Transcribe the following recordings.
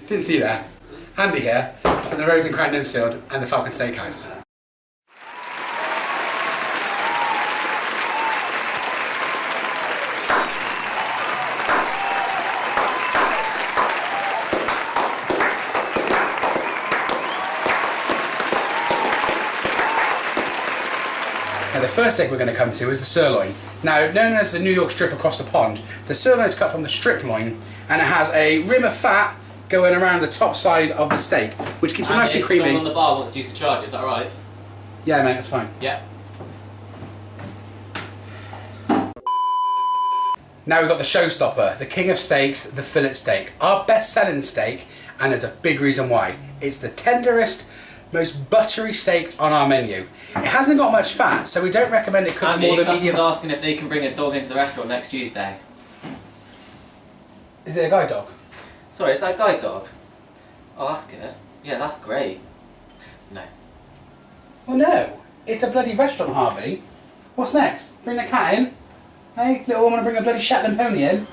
Didn't see you there. Andy here, at the Rose and Crown Nimsfield and the Falcon Steakhouse. Now the first steak we're going to come to is the sirloin. Now, known as the New York strip across the pond, the sirloin is cut from the strip loin and it has a rim of fat going around the top side of the steak, which keeps it nice and creamy. Someone on the bar wants to use the charger, is that right? Yeah, mate, that's fine. Yeah. Now we've got the showstopper, the king of steaks, the fillet steak. Our best selling steak, and there's a big reason why. It's the tenderest, most buttery steak on our menu. It hasn't got much fat, so we don't recommend it cooked more than medium. Andy's asking if they can bring a dog into the restaurant next Tuesday. Is it a guide dog? Sorry, is that a guide dog? Oh, that's good. Yeah, that's great. No. Well, no. It's a bloody restaurant, Harvey. What's next? Bring the cat in? Hey, little woman, bring a bloody Shetland pony in?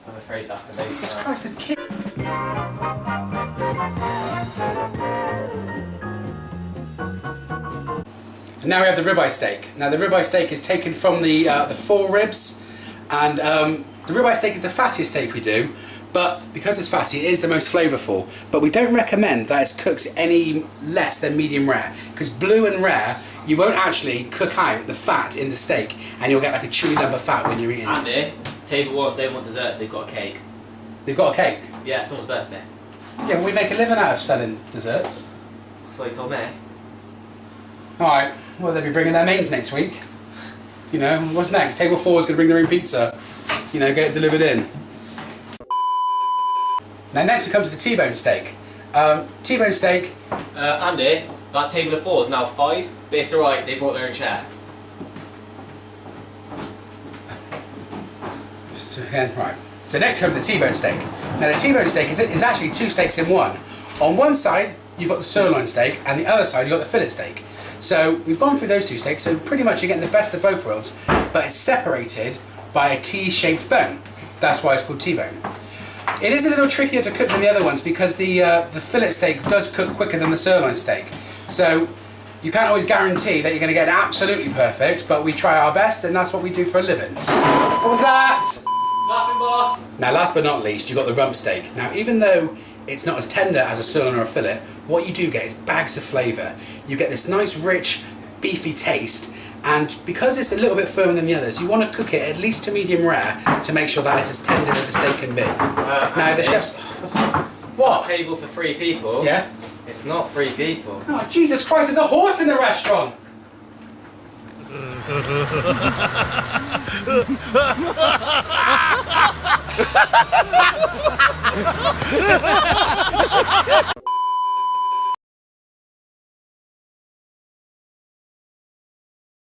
I'm afraid that's the lady. Jesus Christ, this kid. And now we have the ribeye steak. Now the ribeye steak is taken from the fore ribs, and the ribeye steak is the fattiest steak we do, but because it's fatty it is the most flavourful, but we don't recommend that it's cooked any less than medium rare, because blue and rare you won't actually cook out the fat in the steak and you'll get like a chewy lump of fat when you're eating. Andy, table 1 don't want desserts, they've got a cake. They've got a cake? Yeah, someone's birthday. Yeah, well, we make a living out of selling desserts. That's what he told me. Alright, well they'll be bringing their mains next week. You know, what's next? Table 4 is going to bring their own pizza. You know, get it delivered in. Now next we come to the T-bone steak. T-bone steak... Andy, that table of 4 is now 5, but it's alright, they brought their own chair. Right. So next we come to the T-bone steak. Now the T-bone steak is actually 2 steaks in one. On one side you've got the sirloin steak and the other side you've got the fillet steak. So we've gone through those 2 steaks, so pretty much you're getting the best of both worlds, but it's separated by a T-shaped bone. That's why it's called T-bone. It is a little trickier to cook than the other ones because the fillet steak does cook quicker than the sirloin steak. So you can't always guarantee that you're going to get it absolutely perfect, but we try our best and that's what we do for a living. What was that? Nothing, boss. Now last but not least, you've got the rump steak. Now even though it's not as tender as a sirloin or a fillet, what you do get is bags of flavour. You get this nice rich beefy taste, and because it's a little bit firmer than the others, you want to cook it at least to medium rare to make sure that it's as tender as a steak can be. Now the chef's... What? Table for 3 people? Yeah? It's not 3 people. Oh Jesus Christ, there's a horse in the restaurant!